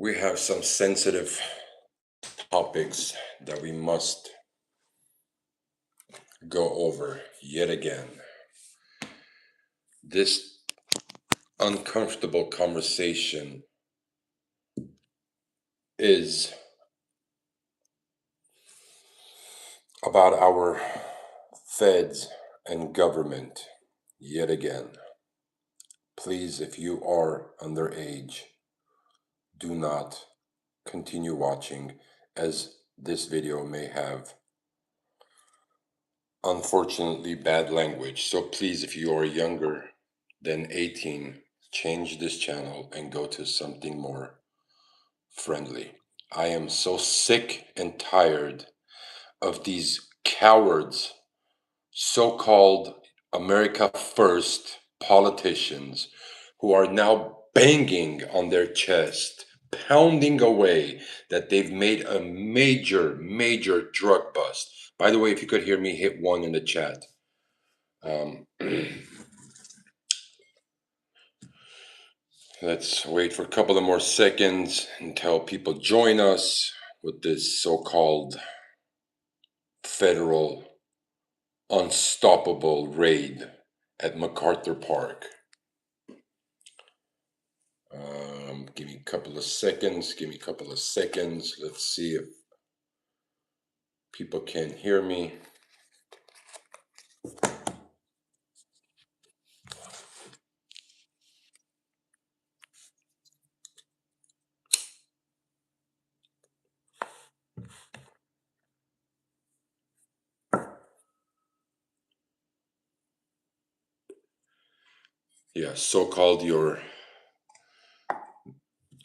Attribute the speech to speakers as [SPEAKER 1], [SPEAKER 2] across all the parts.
[SPEAKER 1] We have some sensitive topics that we must go over yet again. This uncomfortable conversation is about our feds and government yet again. Please, if you are underage, do not continue watching, as this video may have unfortunately bad language. So please, if you are younger than 18, change this channel and go to something more friendly. I am so sick and tired of these cowards, so-called America First politicians who are now banging on their chest, pounding away that they've made a major drug bust. By the way, if you could hear me, hit 1 in the chat. Let's wait for a couple of more seconds until people join us with this so-called federal unstoppable raid at MacArthur Park. Give me a couple of seconds. Let's see if people can hear me. Yeah, so-called your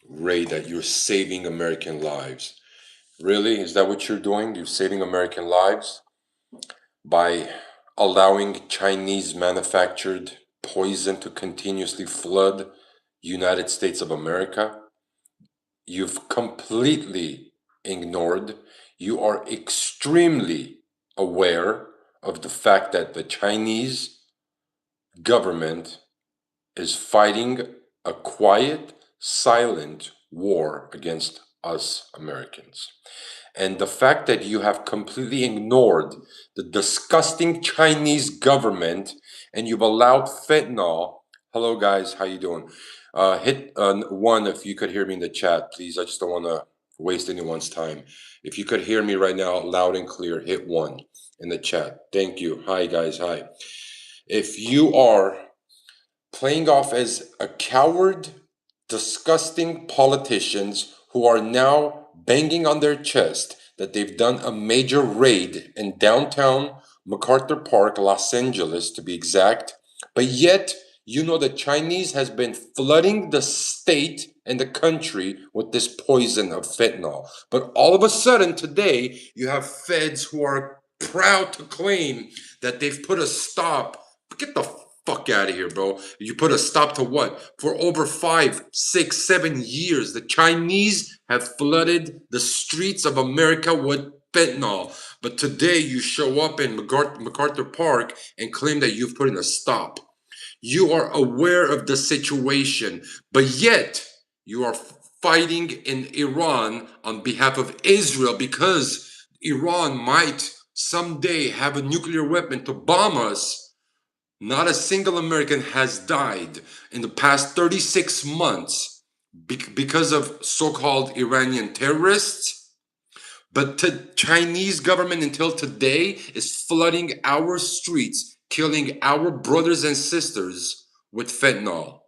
[SPEAKER 1] raid that you're saving American lives. Really? Is that what you're doing? You're saving American lives by allowing Chinese manufactured poison to continuously flood United States of America? You've completely ignored. You are extremely aware of the fact that the Chinese government is fighting a quiet, silent war against us Americans. And the fact that you have completely ignored the disgusting Chinese government and you've allowed fentanyl. Hello guys, how you doing? Hit 1 if you could hear me in the chat, please. I just don't want to waste anyone's time. If you could hear me right now loud and clear, hit 1 in the chat. Thank you. Hi guys, hi. If you are playing off as a coward, disgusting politicians who are now banging on their chest that they've done a major raid in downtown MacArthur Park, Los Angeles to be exact, but yet you know the Chinese has been flooding the state and the country with this poison of fentanyl. But all of a sudden today you have feds who are proud to claim that they've put a stop. Get the fuck out of here, bro. You put a stop to what? For over 5, 6, 7 years, the Chinese have flooded the streets of America with fentanyl. But today you show up in MacArthur Park and claim that you've put in a stop. You are aware of the situation, but yet you are fighting in Iran on behalf of Israel because Iran might someday have a nuclear weapon to bomb us. Not a single American has died in the past 36 months because of so-called Iranian terrorists. But the Chinese government until today is flooding our streets, killing our brothers and sisters with fentanyl.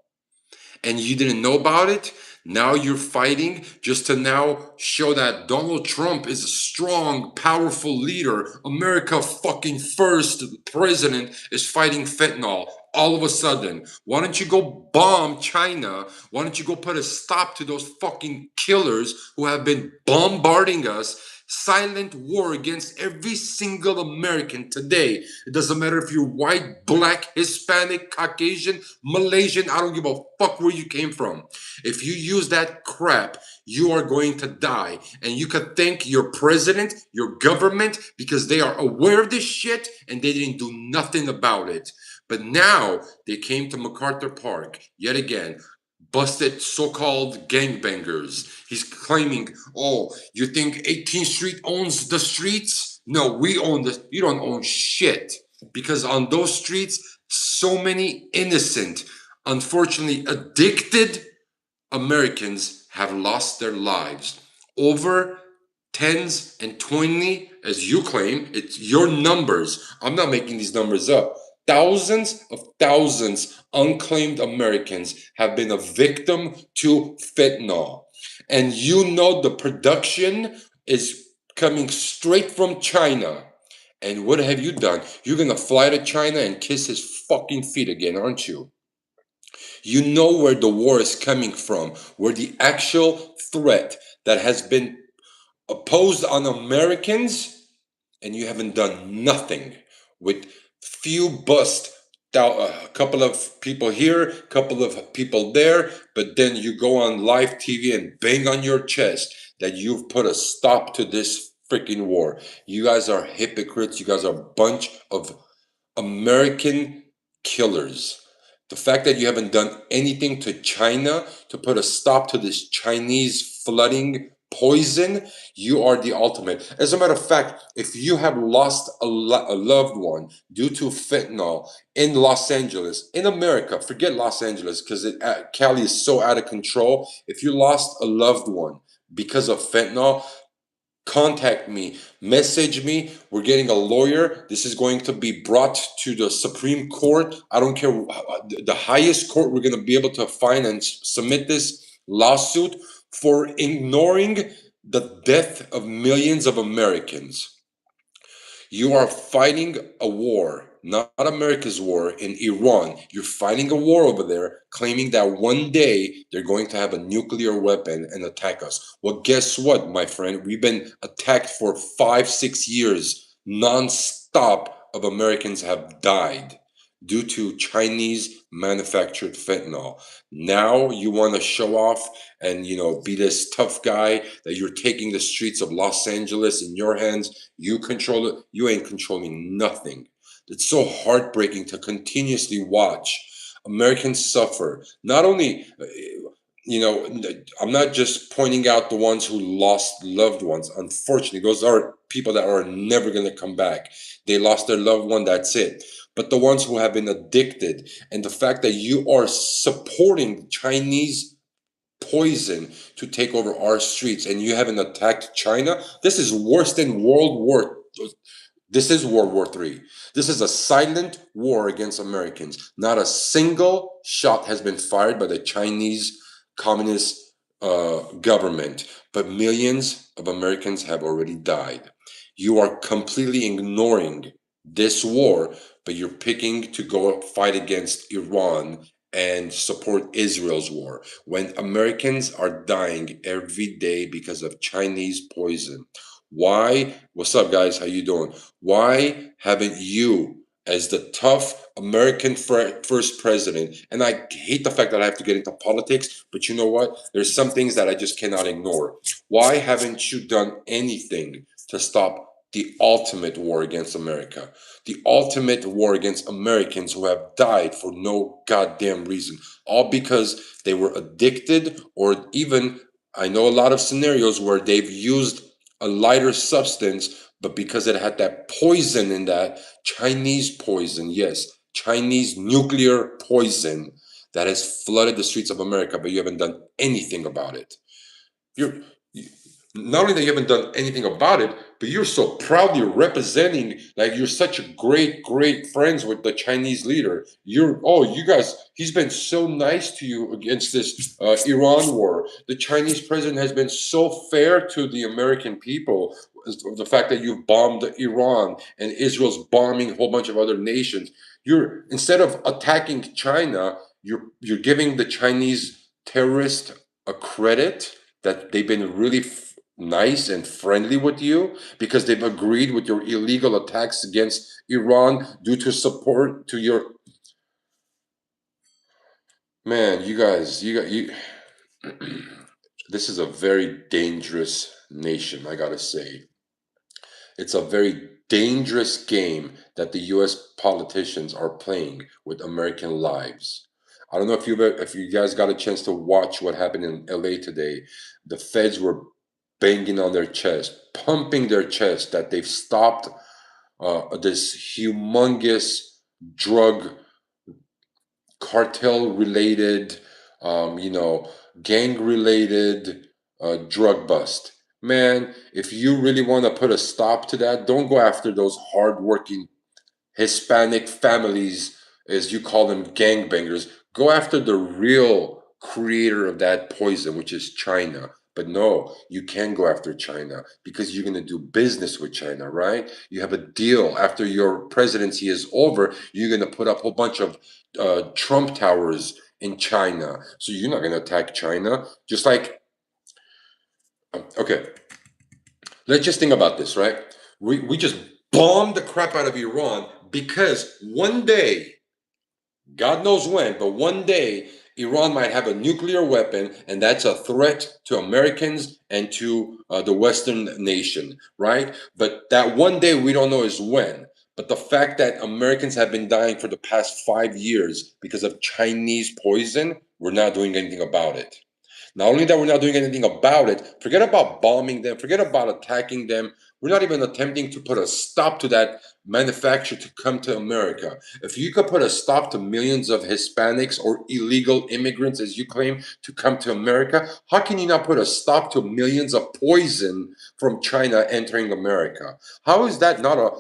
[SPEAKER 1] And you didn't know about it? Now you're fighting just to now show that Donald Trump is a strong, powerful leader. America fucking first president is fighting fentanyl. All of a sudden, why don't you go bomb China? Why don't you go put a stop to those fucking killers who have been bombarding us? Silent war against every single American today. It doesn't matter if you're white, black, Hispanic, Caucasian, Malaysian. I don't give a fuck where you came from. If you use that crap, you are going to die. And you can thank your president, your government, because they are aware of this shit and they didn't do nothing about it. But now they came to MacArthur Park yet again, busted so-called gangbangers. He's claiming, oh, you think 18th Street owns the streets? No, we own the, you don't own shit. Because on those streets, so many innocent, unfortunately addicted Americans have lost their lives. Over tens and 20, as you claim, it's your numbers. I'm not making these numbers up. Thousands of thousands unclaimed Americans have been a victim to fentanyl. And you know the production is coming straight from China. And what have you done? You're gonna fly to China and kiss his fucking feet again, aren't you? You know where the war is coming from, where the actual threat that has been opposed on Americans, and you haven't done nothing with few bust. A couple of people here, a couple of people there, but then you go on live TV and bang on your chest that you've put a stop to this freaking war. You guys are hypocrites. You guys are a bunch of American killers. The fact that you haven't done anything to China to put a stop to this Chinese flooding poison, you are the ultimate. As a matter of fact, if you have lost a loved one due to fentanyl in Los Angeles, in America, forget Los Angeles because Cali is so out of control. If you lost a loved one because of fentanyl, contact me, message me. We're getting a lawyer. This is going to be brought to the Supreme Court. I don't care, the highest court. We're going to be able to find and submit this lawsuit for ignoring the death of millions of Americans. You are fighting a war, not America's war, in Iran. You're fighting a war over there, claiming that one day they're going to have a nuclear weapon and attack us. Well, guess what, my friend? We've been attacked for 5-6 years. Non-stop of Americans have died due to Chinese manufactured fentanyl. Now you want to show off and be this tough guy that you're taking the streets of Los Angeles in your hands. You control it. You ain't controlling nothing. It's so heartbreaking to continuously watch Americans suffer. Not only I'm not just pointing out the ones who lost loved ones. Unfortunately, those are people that are never going to come back. They lost their loved one, that's it. But the ones who have been addicted, and the fact that you are supporting Chinese poison to take over our streets and you haven't attacked China, this is worse than World War. This is World War III. This is a silent war against Americans. Not a single shot has been fired by the Chinese Communist government, but millions of Americans have already died. You are completely ignoring this war, but you're picking to go fight against Iran and support Israel's war when Americans are dying every day because of Chinese poison. Why? What's up, guys? How you doing? Why haven't you, as the tough American first president, and I hate the fact that I have to get into politics, but you know what? There's some things that I just cannot ignore. Why haven't you done anything to stop the ultimate war against America? The ultimate war against Americans who have died for no goddamn reason, all because they were addicted, or even, I know a lot of scenarios where they've used a lighter substance, but because it had that poison in that, Chinese poison, yes, Chinese nuclear poison that has flooded the streets of America, but you haven't done anything about it. You're not only that you haven't done anything about it, but you're so proudly representing, like you're such a great friends with the Chinese leader. You guys, he's been so nice to you against this Iran war. The Chinese president has been so fair to the American people. The fact that you've bombed Iran and Israel's bombing a whole bunch of other nations. You're, instead of attacking China, you're giving the Chinese terrorists a credit that they've been really nice and friendly with you because they've agreed with your illegal attacks against Iran due to support to your man. You guys, you this is a very dangerous nation. I gotta say, it's a very dangerous game that the U.S. politicians are playing with American lives. I don't know if you guys got a chance to watch what happened in LA today. The feds were banging on their chest, pumping their chest that they've stopped this humongous drug cartel related, you know, gang related drug bust. Man, if you really want to put a stop to that, don't go after those hardworking Hispanic families, as you call them, gangbangers. Go after the real creator of that poison, which is China. But no, you can't go after China because you're going to do business with China, right? You have a deal. After your presidency is over, you're going to put up a whole bunch of Trump towers in China. So you're not going to attack China. Just like, okay, let's just think about this, right? We just bombed the crap out of Iran because one day, God knows when, but one day Iran might have a nuclear weapon, and that's a threat to Americans and to the Western nation, right? But that one day we don't know is when. But the fact that Americans have been dying for the past 5 years because of Chinese poison, we're not doing anything about it. Not only that, we're not doing anything about it, forget about bombing them, forget about attacking them. We're not even attempting to put a stop to that manufacture to come to America. If you could put a stop to millions of Hispanics or illegal immigrants, as you claim, to come to America, how can you not put a stop to millions of poison from China entering America? How is that not a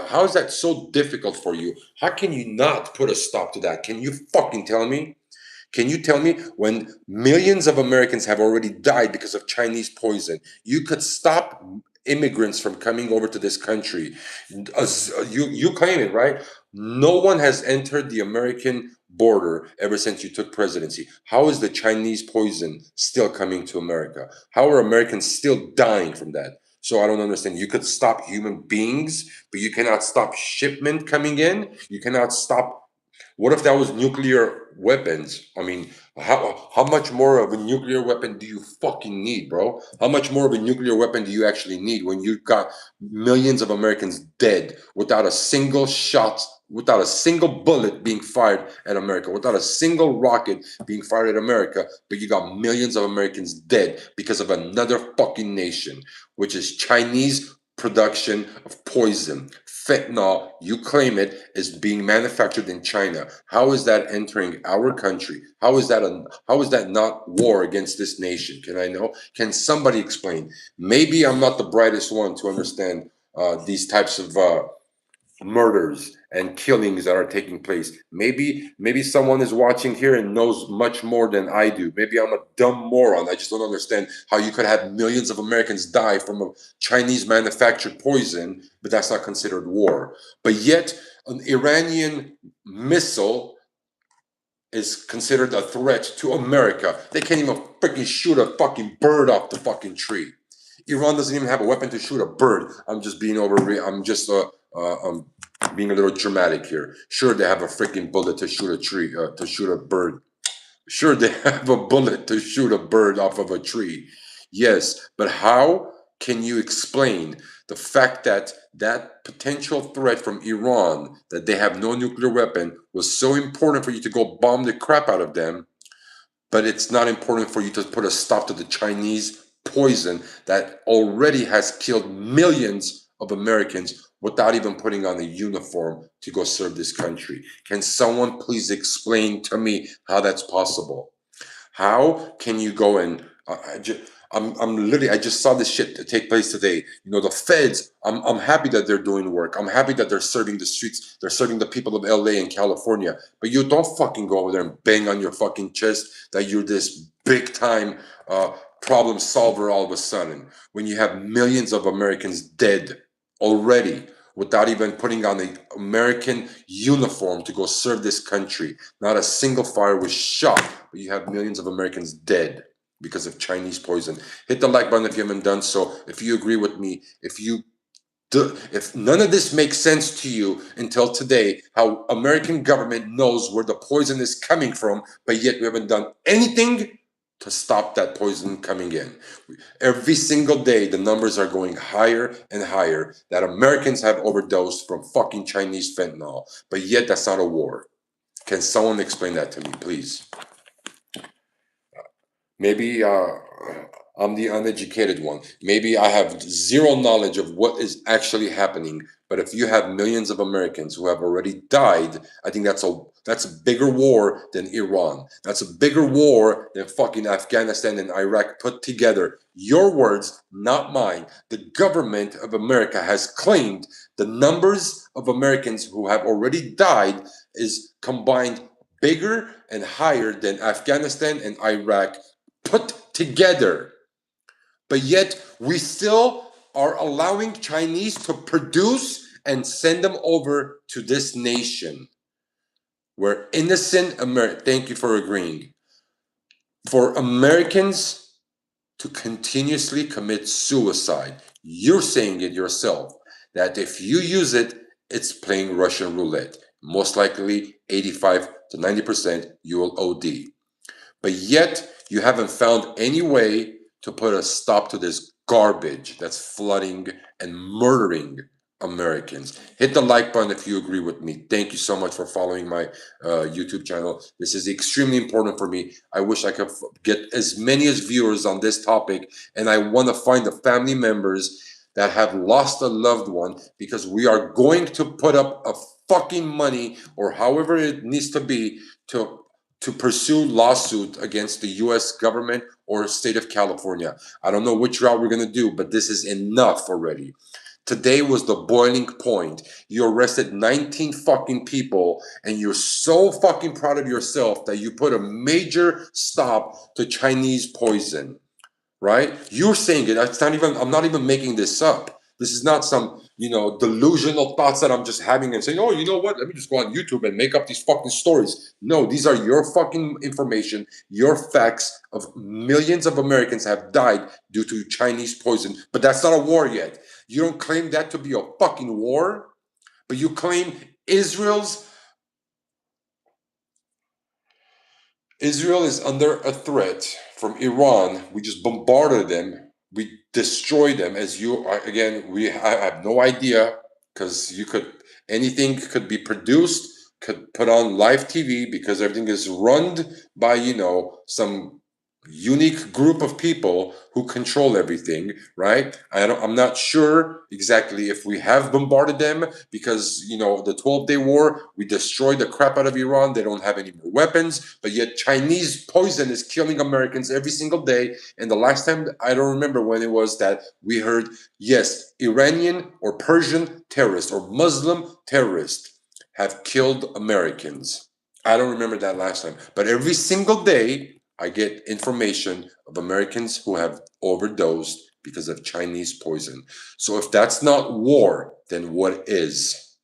[SPEAKER 1] how is that so difficult for you? How can you not put a stop to that? Can you fucking tell me? Can you tell me when millions of Americans have already died because of Chinese poison, you could stop immigrants from coming over to this country? You claim it, right? No one has entered the American border ever since you took presidency. How is the Chinese poison still coming to America? How are Americans still dying from that? So I don't understand. You could stop human beings, but you cannot stop shipment coming in. You cannot stop. What if that was nuclear weapons? I mean, how much more of a nuclear weapon do you fucking need, bro? How much more of a nuclear weapon do you actually need when you've got millions of Americans dead without a single shot, without a single bullet being fired at America, without a single rocket being fired at America, but you got millions of Americans dead because of another fucking nation, which is Chinese production of poison. Fentanyl, you claim it, is being manufactured in China. How is that entering our country? How is that not war against this nation? Can I know? Can somebody explain? Maybe I'm not the brightest one to understand these types of murders and killings that are taking place. Maybe someone is watching here and knows much more than I do. Maybe I'm a dumb moron. I just don't understand how you could have millions of Americans die from a Chinese manufactured poison, but that's not considered war. But yet an Iranian missile is considered a threat to America. They can't even freaking shoot a fucking bird off the fucking tree. Iran doesn't even have a weapon to shoot a bird. I'm just being over. I'm just being a little dramatic here. Sure, they have a freaking bullet to shoot a tree, to shoot a bird. Sure, they have a bullet to shoot a bird off of a tree. Yes, but how can you explain the fact that that potential threat from Iran, that they have no nuclear weapon, was so important for you to go bomb the crap out of them, but it's not important for you to put a stop to the Chinese poison that already has killed millions of Americans without even putting on a uniform to go serve this country? Can someone please explain to me how that's possible? How can you go and I'm literally I just saw this shit take place today. You know, the feds. I'm happy that they're doing work. I'm happy that they're serving the streets. They're serving the people of LA and California. But you don't fucking go over there and bang on your fucking chest that you're this big time problem solver all of a sudden when you have millions of Americans dead already without even putting on the American uniform to go serve this country. Not a single fire was shot, but you have millions of Americans dead because of Chinese poison. Hit the like button if you haven't done so. If you agree with me, if none of this makes sense to you until today, how American government knows where the poison is coming from, but yet we haven't done anything to stop that poison coming in. Every single day, the numbers are going higher and higher that Americans have overdosed from fucking Chinese fentanyl, but yet that's not a war. Can someone explain that to me, please? Maybe I'm the uneducated one. Maybe I have zero knowledge of what is actually happening. But if you have millions of Americans who have already died, I think that's a bigger war than Iran. That's a bigger war than fucking Afghanistan and Iraq put together. Your words, not mine. The government of America has claimed the numbers of Americans who have already died is combined bigger and higher than Afghanistan and Iraq put together. But yet we still are allowing Chinese to produce and send them over to this nation where innocent Americans, thank you for agreeing, for Americans to continuously commit suicide. You're saying it yourself that if you use it, it's playing Russian roulette. Most likely 85 to 90% you will OD. But yet, you haven't found any way to put a stop to this garbage that's flooding and murdering Americans. Hit the like button if you agree with me. Thank you so much for following my YouTube channel. This is extremely important for me. I wish I could get as many as viewers on this topic, and I want to find the family members that have lost a loved one, because we are going to put up a fucking money or however it needs to be to pursue lawsuit against the U.S. government or state of California. I don't know which route we're going to do, but this is enough already. Today was the boiling point. You arrested 19 fucking people, and you're so fucking proud of yourself that you put a major stop to Chinese poison, right? You're saying it. It's not even, I'm not even making this up. This is not some, delusional thoughts that I'm just having and saying, oh, you know what? Let me just go on YouTube and make up these fucking stories. No, these are your fucking information, your facts of millions of Americans have died due to Chinese poison. But that's not a war yet. You don't claim that to be a fucking war, but you claim Israel is under a threat from Iran. We just bombarded them. We destroyed them. As you again, I have no idea, because anything could be produced, could put on live TV, because everything is run by some unique group of people who control everything, right? I'm not sure exactly if we have bombarded them, because the 12-day war, we destroyed the crap out of Iran. They don't have any more weapons, but yet Chinese poison is killing Americans every single day. And the last time, I don't remember when it was, that we heard, yes, Iranian or Persian terrorists or Muslim terrorists have killed Americans. I don't remember that last time, but every single day I get information of Americans who have overdosed because of Chinese poison. So if that's not war, then what is?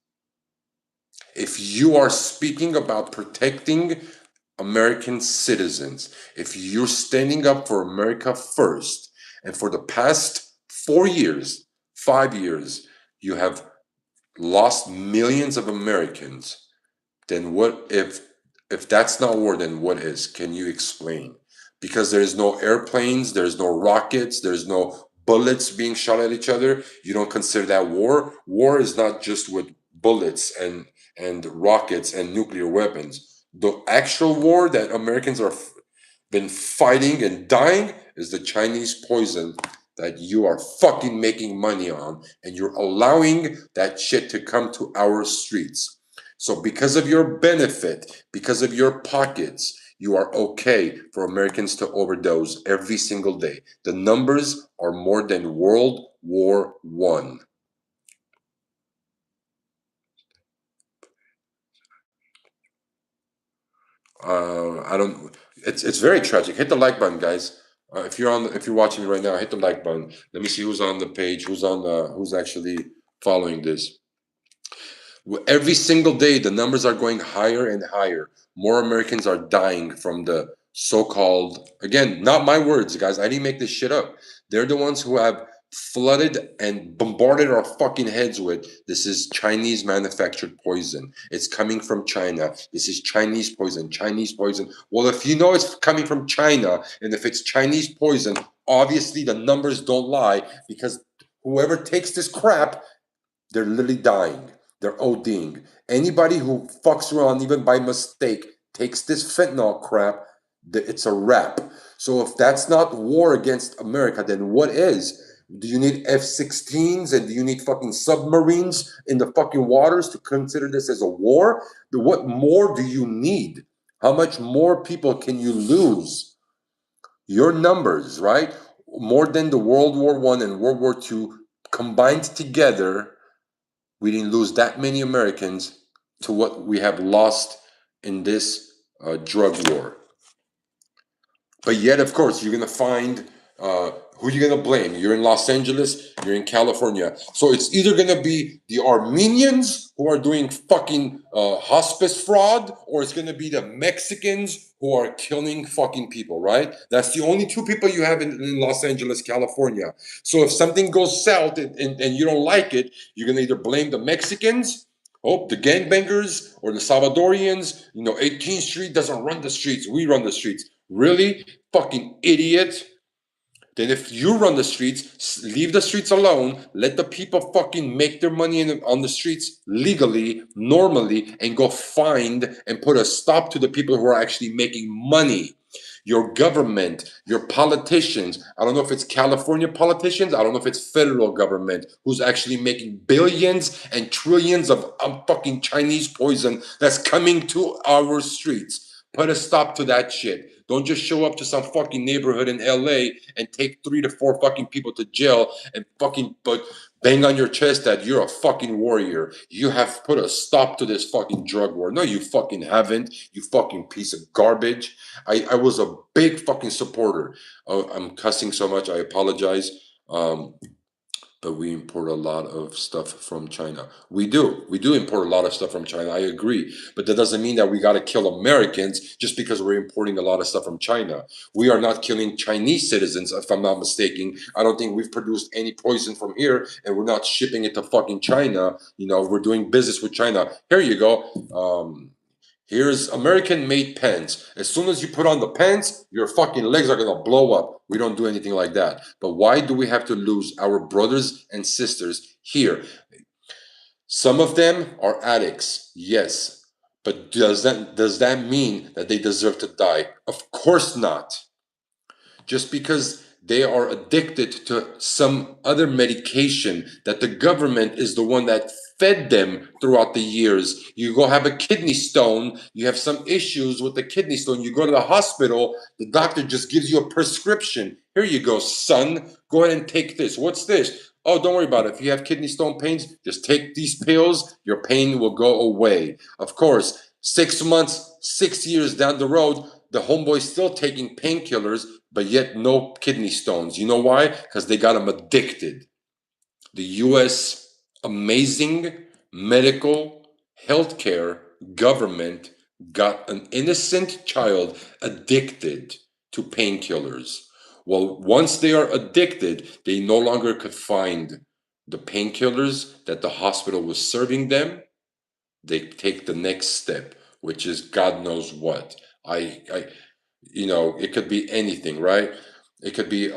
[SPEAKER 1] If you are speaking about protecting American citizens, if you're standing up for America first, and for the past 4 years, 5 years, you have lost millions of Americans, then what if that's not war, then what is? Can you explain? Because there's no airplanes, there's no rockets, there's no bullets being shot at each other. You don't consider that war? War is not just with bullets and rockets and nuclear weapons. The actual war that Americans are been fighting and dying is the Chinese poison that you are fucking making money on, and you're allowing that shit to come to our streets. So because of your benefit, because of your pockets, you are okay for Americans to overdose every single day. The numbers are more than World War One. I don't. It's very tragic. Hit the like button, guys. If you're watching me right now, hit the like button. Let me see who's on the page, who's actually following this. Every single day, the numbers are going higher and higher. More Americans are dying from the so-called, again, not my words, guys. I didn't make this shit up. They're the ones who have flooded and bombarded our fucking heads with, this is Chinese manufactured poison. It's coming from China. This is Chinese poison, Chinese poison. Well, if you know it's coming from China, and if it's Chinese poison, obviously the numbers don't lie, because whoever takes this crap, they're literally dying. They're ODing. Anybody who fucks around, even by mistake, takes this fentanyl crap, it's a wrap. So if that's not war against America, then what is? Do you need F-16s and do you need fucking submarines in the fucking waters to consider this as a war? What more do you need? How much more people can you lose? Your numbers, right? More than the World War I and World War II combined together, we didn't lose that many Americans to what we have lost in this drug war. But yet, of course, you're going to find who you're going to blame. You're in Los Angeles, you're in California. So it's either going to be the Armenians who are doing fucking hospice fraud, or it's going to be the Mexicans who are killing fucking people, right? That's the only two people you have in Los Angeles, California. So if something goes south and you don't like it, you're going to either blame the Mexicans, the gangbangers, or the Salvadorians. 18th Street doesn't run the streets. We run the streets. Really? Fucking idiot. Then if you run the streets, leave the streets alone. Let the people fucking make their money on the streets legally, normally, and go find and put a stop to the people who are actually making money. Your government, your politicians, I don't know if it's California politicians, I don't know if it's federal government who's actually making billions and trillions of fucking Chinese poison that's coming to our streets. Put a stop to that shit. Don't just show up to some fucking neighborhood in LA and take 3 to 4 fucking people to jail and fucking bang on your chest that you're a fucking warrior. You have put a stop to this fucking drug war. No, you fucking haven't. You fucking piece of garbage. I was a big fucking supporter. I'm cussing so much. I apologize. But we import a lot of stuff from China. We do import a lot of stuff from China. I agree. But that doesn't mean that we got to kill Americans just because we're importing a lot of stuff from China. We are not killing Chinese citizens, if I'm not mistaken. I don't think we've produced any poison from here, and we're not shipping it to fucking China. We're doing business with China. Here you go. Here's American-made pants. As soon as you put on the pants, your fucking legs are gonna blow up. We don't do anything like that. But why do we have to lose our brothers and sisters here? Some of them are addicts, yes. But does that mean that they deserve to die? Of course not. Just because they are addicted to some other medication that the government is the one that fed them throughout the years. You go have a kidney stone, you have some issues with the kidney stone, you go to the hospital, the doctor just gives you a prescription. Here you go, son, go ahead and take this. What's this? Oh, don't worry about it. If you have kidney stone pains, just take these pills, your pain will go away. Of course, 6 months, 6 years down the road, the homeboy's still taking painkillers, but yet no kidney stones. You know why? Because they got him addicted. The U.S. amazing medical healthcare government got an innocent child addicted to painkillers. Well, once they are addicted, they no longer could find the painkillers that the hospital was serving them. They take the next step, which is God knows what. It could be anything, right? It could be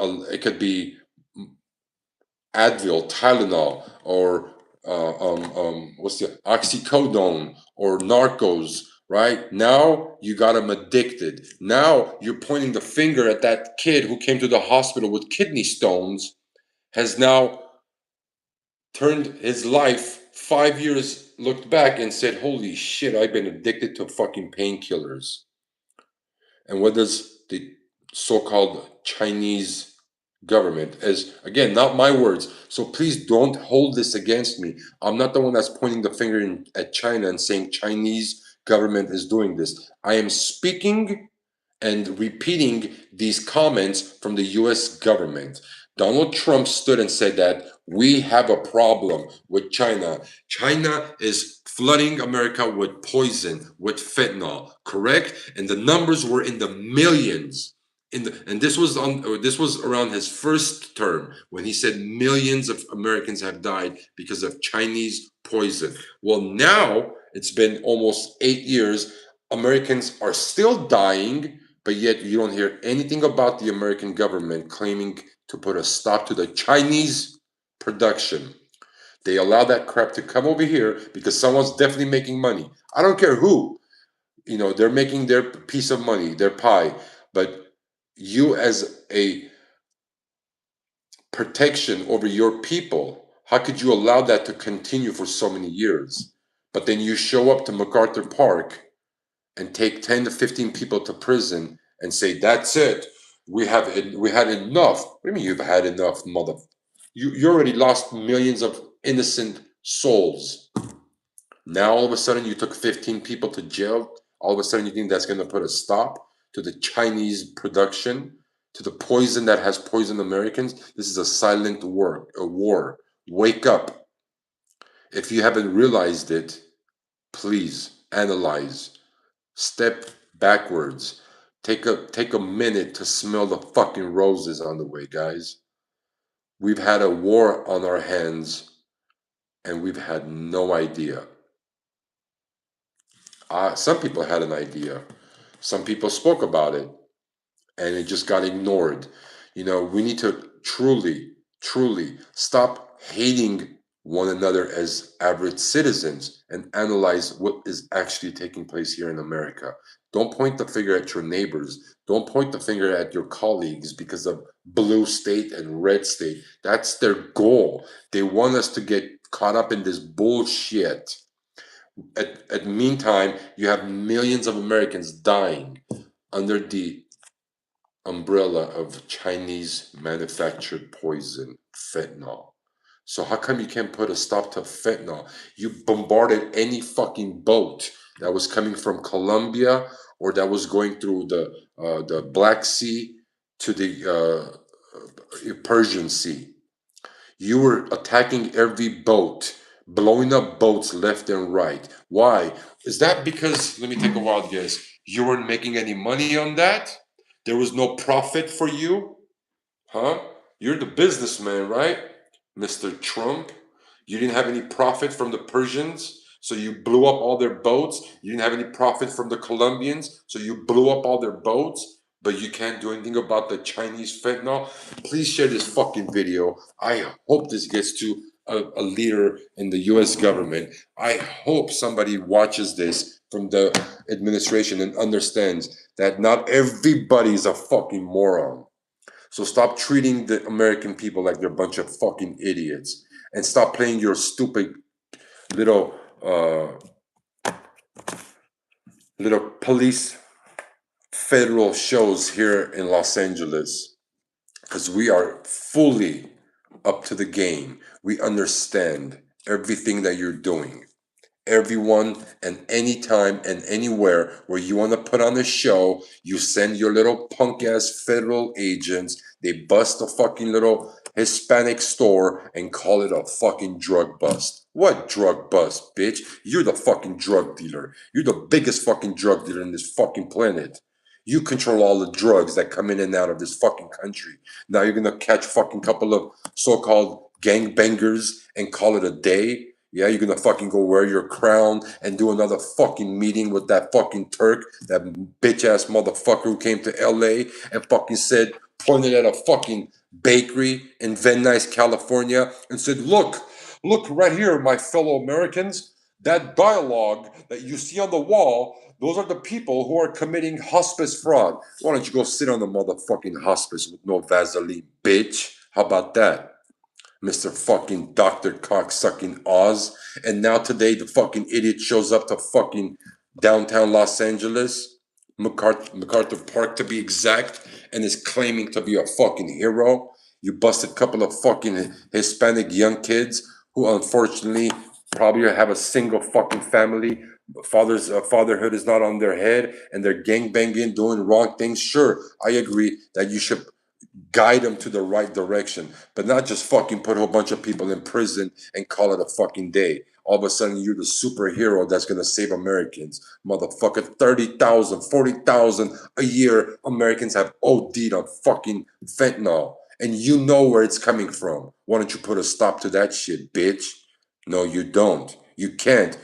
[SPEAKER 1] Advil, Tylenol, or what's the oxycodone or Narcos, right? Now you got them addicted. Now you're pointing the finger at that kid who came to the hospital with kidney stones, has now turned his life 5 years, looked back and said, "Holy shit, I've been addicted to fucking painkillers." And what does the so-called Chinese government, as again, not my words, so please don't hold this against me. I'm not the one that's pointing the finger at China and saying Chinese government is doing this. I am speaking and repeating these comments from the US government. Donald Trump stood and said that we have a problem with China. China is flooding America with poison, with fentanyl, correct? And the numbers were in the millions. And this was around his first term when he said millions of Americans have died because of Chinese poison. Well, now it's been almost 8 years. Americans are still dying, but yet you don't hear anything about the American government claiming to put a stop to the Chinese production. They allow that crap to come over here because someone's definitely making money. I don't care who. They're making their piece of money, their pie. But you, as a protection over your people, how could you allow that to continue for so many years? But then you show up to MacArthur Park and take 10 to 15 people to prison and say, that's it. We had enough. What do you mean you've had enough, mother? You already lost millions of innocent souls. Now all of a sudden you took 15 people to jail. All of a sudden you think that's going to put a stop to the Chinese production, to the poison that has poisoned Americans? This is a silent war. Wake up. If you haven't realized it, please analyze. Step backwards. Take a minute to smell the fucking roses on the way, guys. We've had a war on our hands and we've had no idea. Some people had an idea. Some people spoke about it and it just got ignored. We need to truly, truly stop hating one another as average citizens and analyze what is actually taking place here in America. Don't point the finger at your neighbors. Don't point the finger at your colleagues because of blue state and red state. That's their goal. They want us to get caught up in this bullshit. At meantime, you have millions of Americans dying under the umbrella of Chinese manufactured poison, fentanyl. So how come you can't put a stop to fentanyl? You bombarded any fucking boat that was coming from Colombia or that was going through the Black Sea to the Persian Sea. You were attacking every boat, blowing up boats left and right. Why? Is that because, let me take a wild guess, you weren't making any money on that? There was no profit for you? Huh? You're the businessman, right, Mr. Trump? You didn't have any profit from the Persians, so you blew up all their boats. You didn't have any profit from the Colombians, so you blew up all their boats. But you can't do anything about the Chinese fentanyl. Please share this fucking video. I hope this gets to a leader in the US government. I hope somebody watches this from the administration and understands that not everybody is a fucking moron. So stop treating the American people like they're a bunch of fucking idiots, and stop playing your stupid little little police federal shows here in Los Angeles, because we are fully up to the game. We understand everything that you're doing. Everyone and anytime and anywhere where you want to put on a show, you send your little punk ass federal agents. They bust a fucking little Hispanic store and call it a fucking drug bust. What drug bust, bitch? You're the fucking drug dealer. You're the biggest fucking drug dealer in this fucking planet. You control all the drugs that come in and out of this fucking country. Now you're gonna catch fucking couple of so-called gangbangers and call it a day. Yeah, you're gonna fucking go wear your crown and do another fucking meeting with that fucking Turk, that bitch ass motherfucker who came to LA and fucking said, pointed at a fucking bakery in Van Nuys, California, and said, look right here, my fellow Americans, that dialogue that you see on the wall, those are the people who are committing hospice fraud. Why don't you go sit on the motherfucking hospice with no Vaseline, bitch? How about that? Mr. fucking Dr. Cocksucking Oz. And now today the fucking idiot shows up to fucking downtown Los Angeles, MacArthur Park to be exact, and is claiming to be a fucking hero. You busted a couple of fucking Hispanic young kids who unfortunately probably have a single fucking family. Fatherhood is not on their head, and they're gangbanging, doing wrong things. Sure, I agree that you should guide them to the right direction, but not just fucking put a whole bunch of people in prison and call it a fucking day. All of a sudden, you're the superhero that's gonna save Americans. Motherfucker, 30,000, 40,000 a year Americans have OD'd on fucking fentanyl. And you know where it's coming from. Why don't you put a stop to that shit, bitch? No, you don't. You can't.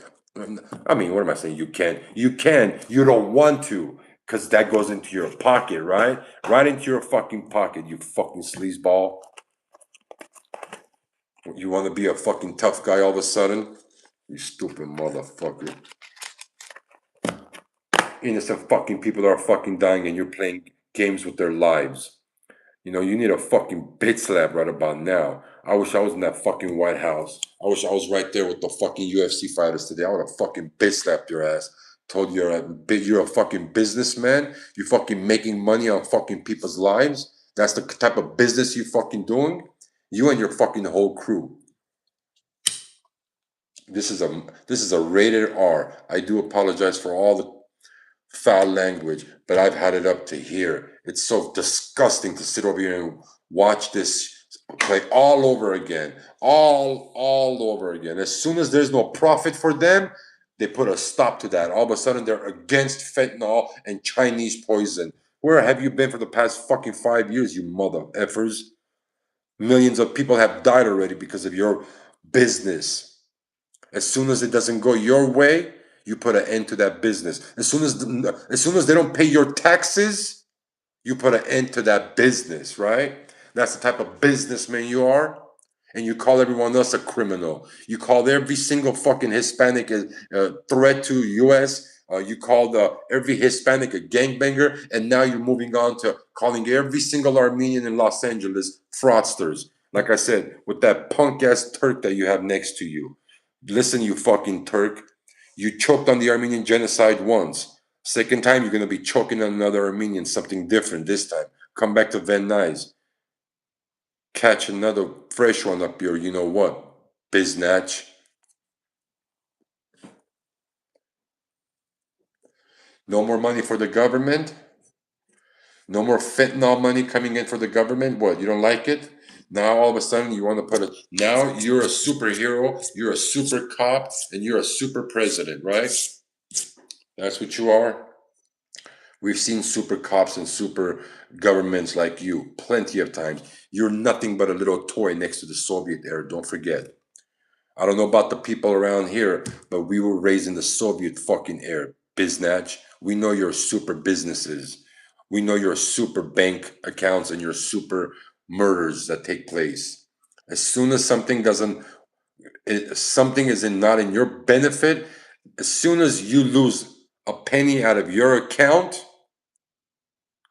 [SPEAKER 1] I mean, what am I saying? You can't. You can. You don't want to. Because that goes into your pocket, right? Right into your fucking pocket, you fucking sleazeball. You want to be a fucking tough guy all of a sudden? You stupid motherfucker. Innocent fucking people are fucking dying and you're playing games with their lives. You know, you need a fucking bitch slap right about now. I wish I was in that fucking White House. I wish I was right there with the fucking UFC fighters today. I would have fucking bitch slapped your ass. Told you you're a fucking businessman. You fucking making money on fucking people's lives. That's the type of business you fucking doing. You and your fucking whole crew. This is a rated R. I do apologize for all the foul language, but I've had it up to here. It's so disgusting to sit over here and watch this play all over again. All over again. As soon as there's no profit for them, they put a stop to that. All of a sudden they're against fentanyl and Chinese poison. Where have you been for the past fucking 5 years, you mother effers? Millions of people have died already because of your business. As soon as it doesn't go your way, you put an end to that business. As soon as they don't pay your taxes, you put an end to that business, right? That's the type of businessman you are. And you call everyone else a criminal. You call every single fucking Hispanic a threat to U.S. You called every Hispanic a gangbanger, and now you're moving on to calling every single Armenian in Los Angeles fraudsters. Like I said, with that punk ass Turk that you have next to you. Listen, you fucking Turk. You choked on the Armenian genocide once. Second time, you're going to be choking on another Armenian, something different this time. Come back to Van Nuys. Catch another fresh one up your, you know what, biznatch. No more money for the government. No more fentanyl money coming in for the government. What, you don't like it? Now all of a sudden you want to put it. Now you're a superhero, you're a super cop, and you're a super president, right? That's what you are. We've seen super cops and super governments like you plenty of times. You're nothing but a little toy next to the Soviet era, don't forget. I don't know about the people around here, but we were raised in the Soviet fucking era, biznatch. We know your super businesses. We know your super bank accounts and your super murders that take place. As soon as something is not in your benefit, as soon as you lose a penny out of your account,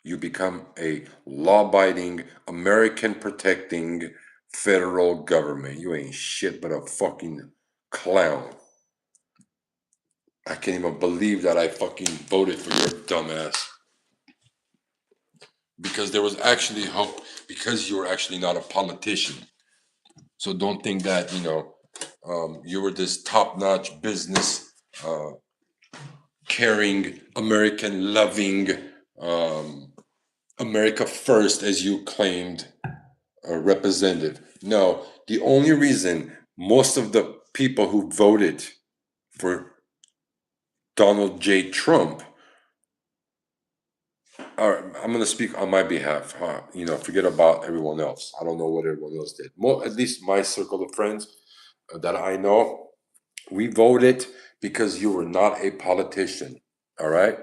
[SPEAKER 1] you become a law-abiding, American-protecting federal government. You ain't shit but a fucking clown. I can't even believe that I fucking voted for your dumbass. Because there was actually hope, because you were actually not a politician. So don't think that, you were this top-notch business caring, American loving, America first, as you claimed, representative. No, the only reason most of the people who voted for Donald J. Trump are, I'm going to speak on my behalf. Forget about everyone else. I don't know what everyone else did. At least my circle of friends that I know, we voted because you were not a politician. All right,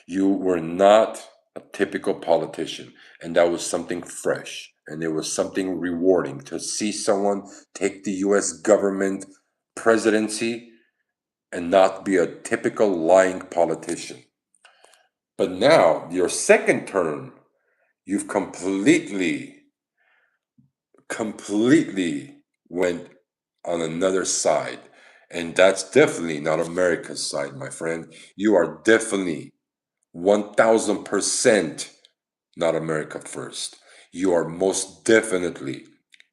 [SPEAKER 1] you were not a typical politician, and that was something fresh, and it was something rewarding to see someone take the U.S. government presidency and not be a typical lying politician. But now, your second term, you've completely went on another side. And that's definitely not America's side, my friend. You are definitely 1000% not America first. You are most definitely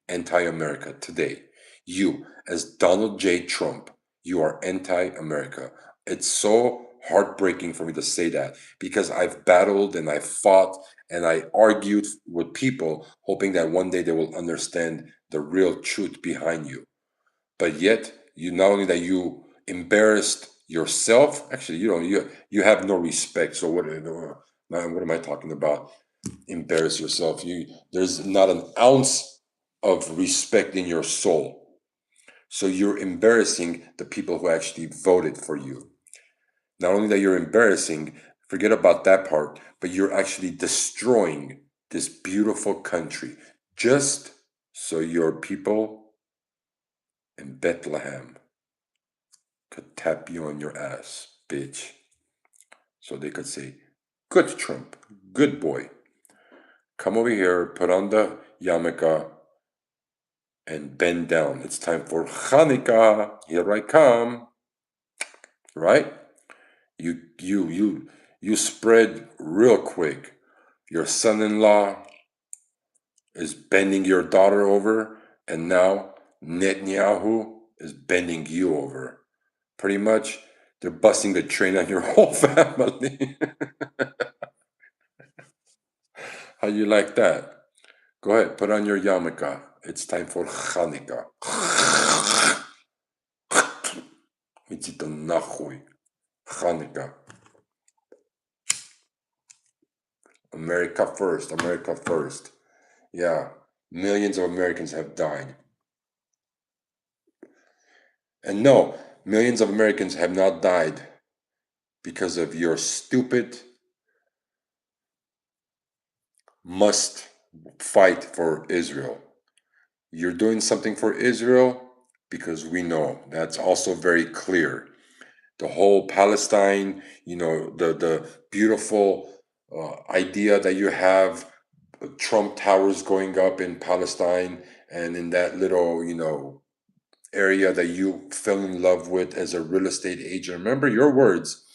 [SPEAKER 1] anti America today. You, as Donald J. Trump, you are anti America. It's so heartbreaking for me to say that because I've battled and I fought and I argued with people hoping that one day they will understand the real truth behind you. But yet, you not only that you embarrassed yourself, actually, you have no respect. So what am I talking about? Embarrass yourself. There's not an ounce of respect in your soul. So you're embarrassing the people who actually voted for you. Not only that you're embarrassing, forget about that part, but you're actually destroying this beautiful country just so your people in Bethlehem could tap you on your ass, bitch. So they could say, good Trump, good boy. Come over here, put on the yarmulke, and bend down. It's time for Hanukkah. Here I come. Right? You spread real quick. Your son-in-law is bending your daughter over, and now Netanyahu is bending you over. Pretty much, they're busting the train on your whole family. How you like that? Go ahead, put on your yarmulke. It's time for Hanukkah. Иди ты нахуй. Hanukkah. America first, America first. Yeah, millions of Americans have died. And no, millions of Americans have not died because of your stupid must fight for Israel. You're doing something for Israel because we know that's also very clear. The whole Palestine, the beautiful idea that you have, Trump towers going up in Palestine and in that little, area that you fell in love with as a real estate agent. Remember your words.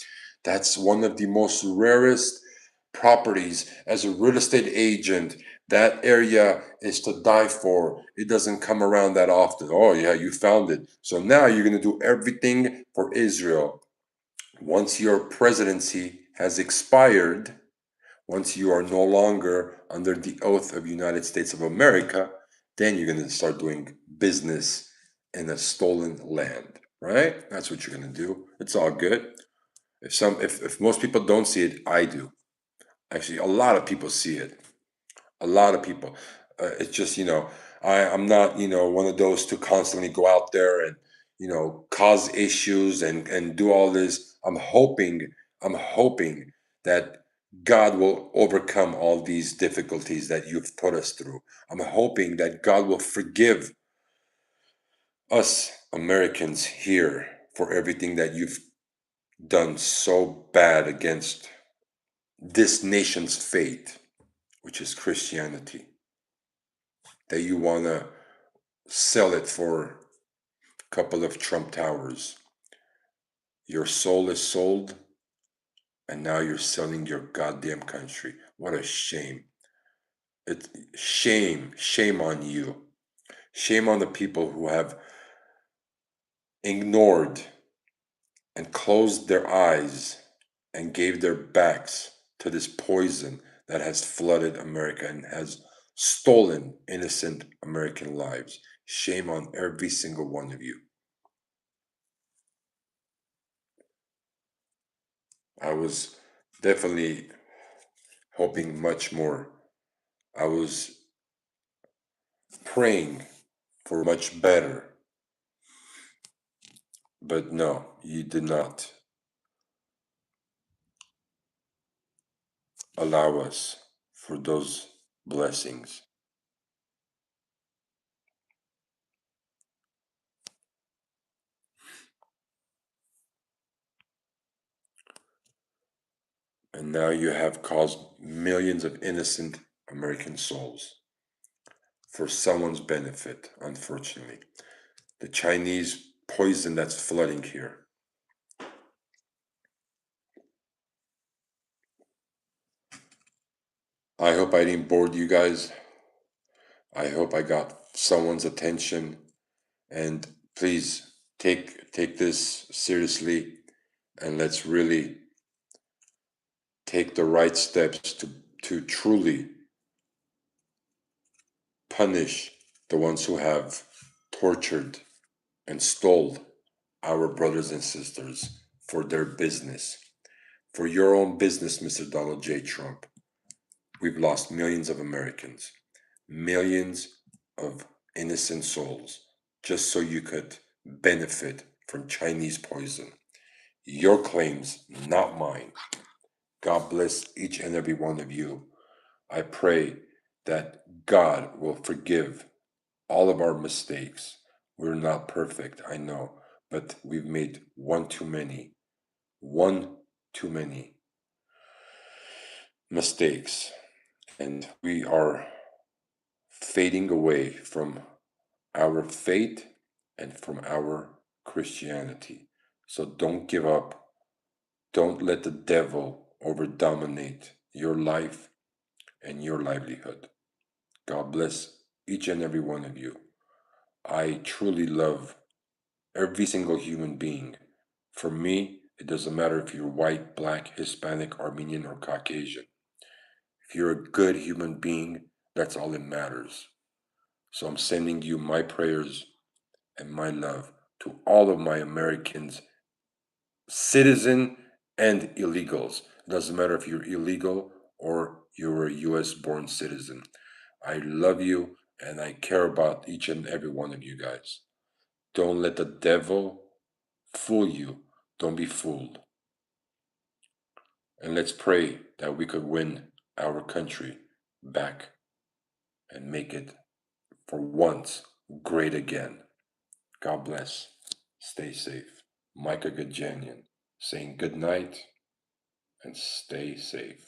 [SPEAKER 1] That's one of the most rarest properties as a real estate agent. That area is to die for. It doesn't come around that often. Oh, yeah, you found it. So now you're going to do everything for Israel. Once your presidency has expired, once you are no longer under the oath of United States of America, then you're going to start doing business in a stolen land, right? That's what you're going to do. It's all good. If most people don't see it, I do. Actually, a lot of people see it. A lot of people. It's just, I'm not, one of those to constantly go out there and, cause issues and do all this. I'm hoping that God will overcome all these difficulties that you've put us through. I'm hoping that God will forgive us Americans here for everything that you've done so bad against this nation's faith, which is Christianity, that you want to sell it for a couple of Trump towers. Your soul is sold, and now you're selling your goddamn country. What a shame. It's shame on you. Shame on the people who have ignored and closed their eyes and gave their backs to this poison that has flooded America and has stolen innocent American lives. Shame on every single one of you. I was definitely hoping much more. I was praying for much better. But no, you did not allow us for those blessings. And now you have caused millions of innocent American souls for someone's benefit, unfortunately. The Chinese poison that's flooding here. I hope I didn't bore you guys. I hope I got someone's attention. And please take this seriously, and let's really take the right steps to truly punish the ones who have tortured and stole our brothers and sisters for their business. For your own business, Mr. Donald J. Trump, we've lost millions of Americans, millions of innocent souls, just so you could benefit from Chinese poison. Your claims, not mine. God bless each and every one of you. I pray that God will forgive all of our mistakes. We're not perfect, I know, but we've made one too many mistakes, and we are fading away from our faith and from our Christianity. So don't give up. Don't let the devil over dominate your life and your livelihood. God bless each and every one of you. I truly love every single human being. For me, it doesn't matter if you're white, black, Hispanic, Armenian, or Caucasian. If you're a good human being, that's all that matters. So I'm sending you my prayers and my love to all of my Americans, citizen and illegals. It doesn't matter if you're illegal or you're a US born citizen. I love you and I care about each and every one of you guys. Don't let the devil fool you. Don't be fooled. And let's pray that we could win our country back and make it for once great again. God bless. Stay safe. Micah Gajanian saying good night and stay safe.